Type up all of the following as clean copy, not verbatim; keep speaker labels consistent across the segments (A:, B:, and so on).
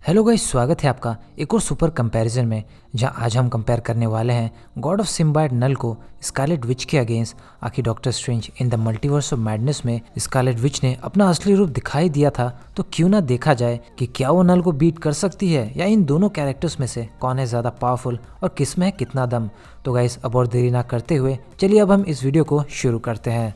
A: Hello guys, स्वागत है आपका एक और सुपर कंपैरिजन में, जहां आज हम कंपेयर करने वाले हैं गॉड ऑफ सिम्बायड नल को स्कारलेट विच के अगेंस्ट। आखिर doctor strange in the multiverse of madness में स्कारलेट विच ने अपना असली रूप दिखाई दिया था, तो क्यों ना देखा जाए कि क्या वो नल को बीट कर सकती है या इन दोनों कैरेक्टर्स में से कौन है ज़्यादा पावरफुल और किस में है कितना दम। तो गाइस, अब और देरी ना करते हुए चलिए अब हम इस वीडियो को शुरू करते हैं।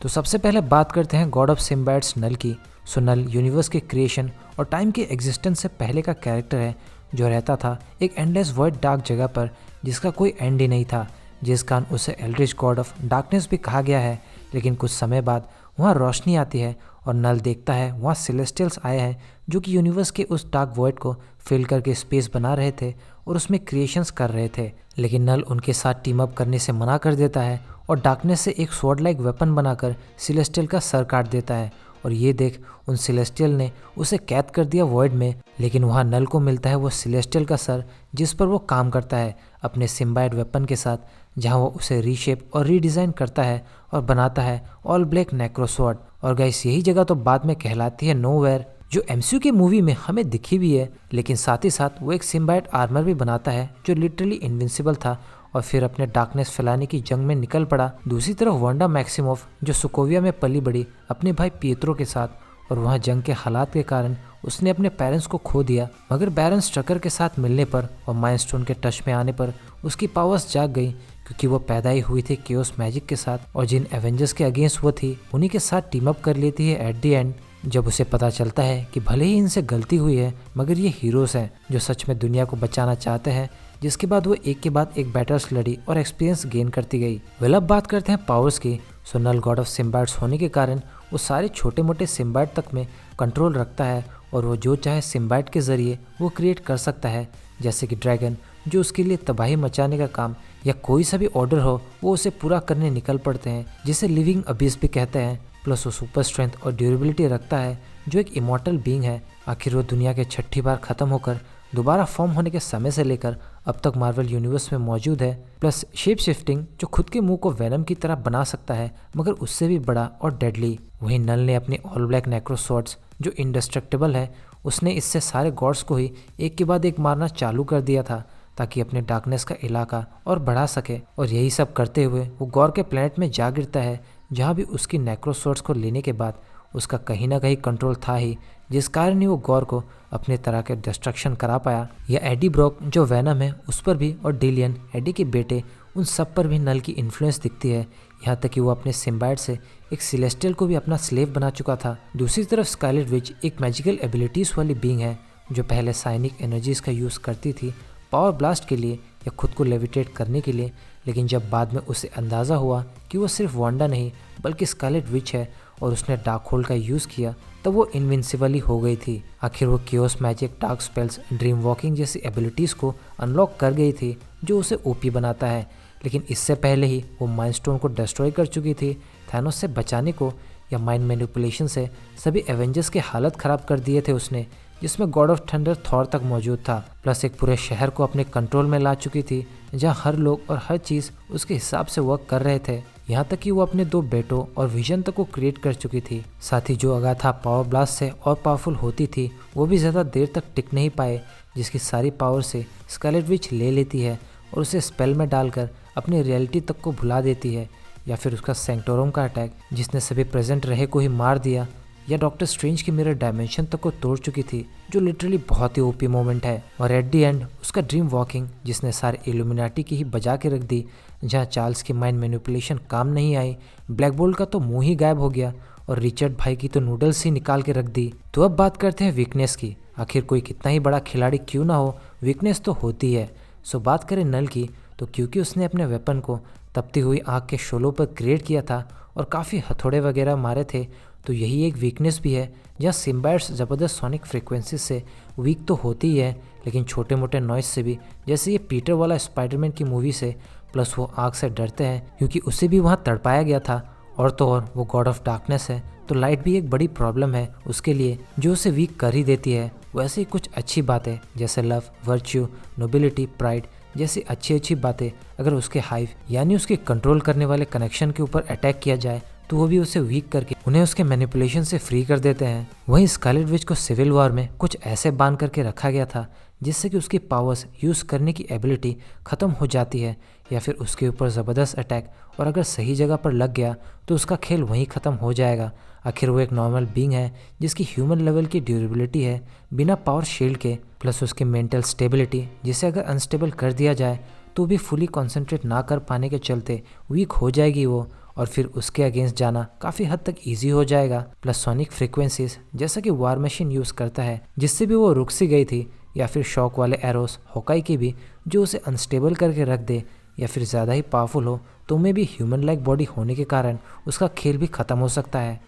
A: तो सबसे पहले बात करते हैं गॉड ऑफ सिम्बायड्स नल की। सो नल यूनिवर्स के क्रिएशन और टाइम के एग्जिस्टेंस से पहले का कैरेक्टर है, जो रहता था एक एंडलेस वॉइड डार्क जगह पर जिसका कोई एंड ही नहीं था, जिस कारण उसे एल्ड्रिच गॉड ऑफ डार्कनेस भी कहा गया है। लेकिन कुछ समय बाद वहाँ रोशनी आती है और नल देखता है वहाँ सेलेस्टियल्स आए हैं जो कि यूनिवर्स के उस डार्क वॉइड को फिल करके स्पेस बना रहे थे और उसमें क्रिएशंस कर रहे थे। लेकिन नल उनके साथ टीम अप करने से मना कर देता है और डार्कनेस से एक स्वॉर्ड लाइक वेपन बनाकर सेलेस्टियल का सर काट देता है। और ये देख उन सेलेस्टियल ने उसे कैद कर दिया वॉइड में। लेकिन वहाँ नल को मिलता है वो सेलेस्टियल का सर जिस पर वो काम करता है अपने सिम्बायड वेपन के साथ, जहाँ वो उसे रीशेप और रीडिज़ाइन करता है और बनाता है ऑल ब्लैक नेक्रोसॉर्ड। और गाइस, यही जगह तो बाद में कहलाती है नोवेयर, जो एमसीयू की मूवी में हमें दिखी भी है। लेकिन साथ ही साथ वो एक सिम्बायड आर्मर भी बनाता है जो लिटरली इनविंसिबल था और फिर अपने डार्कनेस फैलाने की जंग में निकल पड़ा। दूसरी तरफ वांडा मैक्सिमोफ, जो सोकोविया में पली बड़ी अपने भाई पिएत्रो के साथ, और वहाँ जंग के हालात के कारण उसने अपने पेरेंट्स को खो दिया। मगर बैरन स्ट्रकर के साथ मिलने पर और माइलस्टोन के टच में आने पर उसकी पावर्स जाग गई, क्योंकि वो पैदा ही हुई थी केओस मैजिक के साथ, और जिन एवेंजर्स के अगेंस्ट वो थी उन्हीं के साथ टीम अप कर लेती है एट द एंड। जब उसे पता चलता है कि भले ही इनसे गलती हुई है, मगर ये हीरोज हैं जो सच में दुनिया को बचाना चाहते हैं। जिसके बाद वो एक के बाद एक बैटल्स लड़ी और एक्सपीरियंस गेन करती गई। वेल, अब बात करते हैं पावर्स की। सो नल गॉड ऑफ सिम्बायड्स होने के कारण वो सारे छोटे मोटे सिम्बायड तक में कंट्रोल रखता है और वो जो चाहे सिम्बायड के जरिए वो क्रिएट कर सकता है, जैसे कि ड्रैगन जो उसके लिए तबाही मचाने का काम, या कोई सा भी ऑर्डर हो वो उसे पूरा करने निकल पड़ते हैं, जिसे लिविंग अबिस भी कहते हैं। प्लस वो सुपर स्ट्रेंथ और ड्यूरेबिलिटी रखता है, जो एक इमॉर्टल बीइंग है। आखिर वो दुनिया के छठी बार खत्म होकर दोबारा फॉर्म होने के समय से लेकर अब तक मार्वल यूनिवर्स में मौजूद है। प्लस शेप शिफ्टिंग, जो खुद के मुंह को वेनम की तरह बना सकता है मगर उससे भी बड़ा और डेडली। वहीं नल ने अपने ऑल ब्लैक नेक्रोसॉर्ड्स, जो इंडेस्ट्रक्टिबल है, उसने इससे सारे गॉड्स को ही एक के बाद एक मारना चालू कर दिया था, ताकि अपने डार्कनेस का इलाका और बढ़ा सके। और यही सब करते हुए वो गॉर के प्लेनेट में जा गिरता है, जहाँ भी उसकी नेक्रोसॉर्ड्स को लेने के बाद उसका कहीं ना कहीं कंट्रोल था ही, जिस कारण ही वो गॉर को अपने तरह के डिस्ट्रक्शन करा पाया। या एडी ब्रॉक, जो वेनम है, उस पर भी, और डिलियन, एडी के बेटे, उन सब पर भी नल की इन्फ्लुएंस दिखती है। यहाँ तक कि वो अपने सिम्बायड से एक सेलेस्टियल को भी अपना स्लेव बना चुका था। दूसरी तरफ स्कारलेट विच एक मैजिकल एबिलिटीज़ वाली बीइंग है, जो पहले साइनिक एनर्जीज का यूज़ करती थी पावर ब्लास्ट के लिए या खुद को लेविटेट करने के लिए। लेकिन जब बाद में उसे अंदाज़ा हुआ कि वो सिर्फ वांडा नहीं बल्कि स्कारलेट विच है और उसने डार्क होल्ड का यूज़ किया, तब वो इनविंसिबल ही हो गई थी। आखिर वो chaos magic, dark spells, dream walking जैसी एबिलिटीज़ को अनलॉक कर गई थी, जो उसे ओपी बनाता है। लेकिन इससे पहले ही वो माइलस्टोन को डिस्ट्रॉय कर चुकी थी थैनोस से बचाने को, या माइंड मैनिपुलेशन से सभी एवेंजर्स के हालत ख़राब कर दिए थे उसने, जिसमें गॉड ऑफ थंडर थॉर तक मौजूद था। प्लस एक पूरे शहर को अपने कंट्रोल में ला चुकी थी, जहां हर लोग और हर चीज़ उसके हिसाब से वर्क कर रहे थे। यहाँ तक कि वो अपने 2 बेटों और विजन तक को क्रिएट कर चुकी थी। साथ ही जो अगाथा पावर ब्लास्ट से और पावरफुल होती थी, वो भी ज़्यादा देर तक टिक नहीं पाए, जिसकी सारी पावर से स्कारलेट विच ले लेती है और उसे स्पेल में डालकर अपनी रियलिटी तक को भुला देती है। या फिर उसका सेंक्टोरम का अटैक, जिसने सभी प्रेजेंट रहे को ही मार दिया, या डॉक्टर स्ट्रेंज की मिरर डायमेंशन तक को तोड़ चुकी थी, जो लिटरली बहुत ही ओपी मोमेंट है। और एट द एंड उसका ड्रीम वॉकिंग, जिसने सारे इल्यूमिनाटी की ही बजा के रख दी, जहाँ चार्ल्स की माइंड मैनिपुलेशन काम नहीं आई, ब्लैक बोल्ट का तो मुंह ही गायब हो गया और रिचर्ड भाई की तो नूडल्स ही निकाल के रख दी। तो अब बात करते हैं वीकनेस की। आखिर कोई कितना ही बड़ा खिलाड़ी क्यों ना हो, वीकनेस तो होती है। सो बात करें नल की, तो क्योंकि उसने अपने वेपन को तपती हुई आग के शोलों पर क्रिएट किया था और काफ़ी हथौड़े वगैरह मारे थे, तो यही एक वीकनेस भी है, जहाँ सिम्बायड्स ज़बरदस्त सोनिक फ्रीक्वेंसी से वीक तो होती ही है, लेकिन छोटे मोटे नॉइस से भी, जैसे ये पीटर वाला स्पाइडरमैन की मूवी से। प्लस वो आग से डरते हैं क्योंकि उसे भी वहाँ तड़पाया गया था, और तो और वो गॉड ऑफ डार्कनेस है, तो लाइट भी एक बड़ी प्रॉब्लम है उसके लिए, जो उसे वीक कर ही देती है। वैसे ही कुछ अच्छी बातें जैसे लव, वर्च्यू, नोबिलिटी, प्राइड जैसी अच्छी अच्छी बातें अगर उसके हाइव यानी उसके कंट्रोल करने वाले कनेक्शन के ऊपर अटैक किया जाए तो वो भी उसे वीक करके उन्हें उसके मैनिपुलेशन से फ्री कर देते हैं। वहीं स्कारलेट विच को सिविल वॉर में कुछ ऐसे बांध करके रखा गया था जिससे कि उसकी पावर्स यूज़ करने की एबिलिटी ख़त्म हो जाती है, या फिर उसके ऊपर ज़बरदस्त अटैक और अगर सही जगह पर लग गया तो उसका खेल वहीं ख़त्म हो जाएगा। आखिर वो एक नॉर्मल बीइंग है जिसकी ह्यूमन लेवल की ड्यूरेबिलिटी है बिना पावर शील्ड के, प्लस उसकी मेंटल स्टेबिलिटी जिसे अगर अनस्टेबल कर दिया जाए तो भी फुली कॉन्सेंट्रेट ना कर पाने के चलते वीक हो जाएगी वो, और फिर उसके अगेंस्ट जाना काफ़ी हद तक इजी हो जाएगा। प्लस सोनिक फ्रीक्वेंसीज जैसा कि वार मशीन यूज़ करता है जिससे भी वो रुक सी गई थी, या फिर शॉक वाले एरोस हॉकाई की भी जो उसे अनस्टेबल करके रख दे, या फिर ज़्यादा ही पावरफुल हो तो में भी ह्यूमन लाइक बॉडी होने के कारण उसका खेल भी ख़त्म हो सकता है।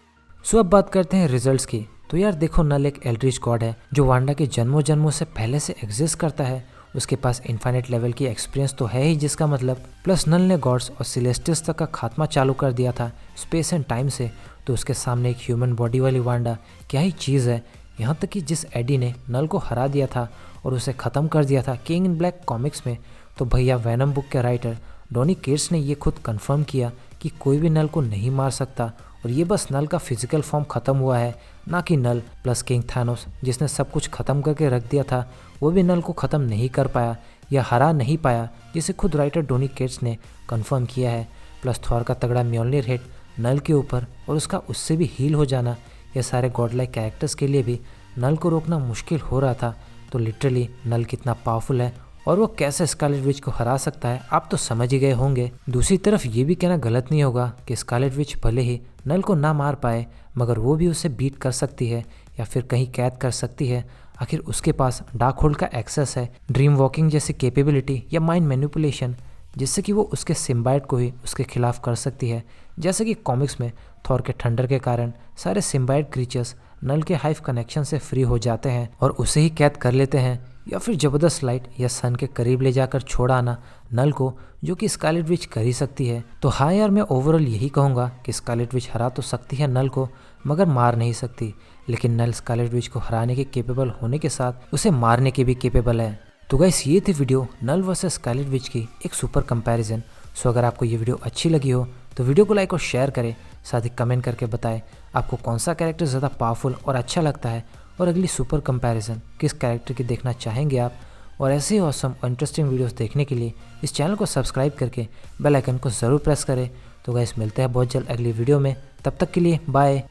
A: सो अब बात करते हैं रिजल्ट्स की। तो यार देखो, नल एक एल्ड्रिच गॉड है जो वांडा के जन्मों जन्मों से पहले से एग्जिस्ट करता है। उसके पास इन्फाइनेट लेवल की एक्सपीरियंस तो है ही जिसका मतलब, प्लस नल ने गॉड्स और सिलेस्टियल्स तक का खात्मा चालू कर दिया था स्पेस एंड टाइम से, तो उसके सामने एक ह्यूमन बॉडी वाली वांडा क्या ही चीज़ है। यहाँ तक कि जिस एडी ने नल को हरा दिया था और उसे ख़त्म कर दिया था किंग इन ब्लैक कॉमिक्स में, तो भैया वेनम बुक के राइटर डॉनी केट्स ने ये खुद कंफर्म किया कि कोई भी नल को नहीं मार सकता, और ये बस नल का फिजिकल फॉर्म ख़त्म हुआ है, ना कि नल। प्लस किंग थानोस जिसने सब कुछ ख़त्म करके रख दिया था वो भी नल को ख़त्म नहीं कर पाया या हरा नहीं पाया, जिसे खुद राइटर डॉनी केट्स ने कंफर्म किया है। प्लस थॉर का तगड़ा म्योल्निर हिट नल के ऊपर और उसका उससे भी हील हो जाना, यह सारे गॉडलाइक कैरेक्टर्स के लिए भी नल को रोकना मुश्किल हो रहा था। तो लिटरली नल कितना पावरफुल है और वो कैसे स्कारलेट विच को हरा सकता है आप तो समझ ही गए होंगे। दूसरी तरफ ये भी कहना गलत नहीं होगा कि स्कारलेट विच भले ही नल को ना मार पाए मगर वो भी उसे बीट कर सकती है या फिर कहीं कैद कर सकती है। आखिर उसके पास डार्क होल्ड का एक्सेस है, ड्रीम वॉकिंग जैसी कैपेबिलिटी या माइंड मैनिपुलेशन, जिससे कि वो उसके सिम्बाइट को ही उसके खिलाफ कर सकती है। जैसे कि कॉमिक्स में थॉर के थंडर के कारण सारे सिम्बाइट क्रीचर्स नल के हाइव कनेक्शन से फ्री हो जाते हैं और उसे ही कैद कर लेते हैं, या फिर जबरदस्त लाइट या सन के करीब ले जाकर छोड़ आना नल को, जो कि स्कारलेट विच कर ही सकती है। तो हाँ यार, मैं ओवरऑल यही कहूँगा कि स्कारलेट विच हरा तो सकती है नल को मगर मार नहीं सकती, लेकिन नल स्कारलेट विच को हराने के केपेबल होने के साथ उसे मारने के भी केपेबल है। तो गाइस, ये थी वीडियो नल वर्सेस स्कारलेट विच की एक सुपर कंपैरिजन। सो अगर आपको ये वीडियो अच्छी लगी हो तो वीडियो को लाइक और शेयर करें, साथ ही कमेंट करके बताएं आपको कौन सा कैरेक्टर ज़्यादा पावरफुल और अच्छा लगता है, और अगली सुपर कंपैरिजन किस कैरेक्टर की देखना चाहेंगे आप। और ऐसे ही ऑसम और इंटरेस्टिंग वीडियोस देखने के लिए इस चैनल को सब्सक्राइब करके बेल आइकन को ज़रूर प्रेस करें। तो गाइस, मिलते हैं बहुत जल्द अगली वीडियो में, तब तक के लिए बाय।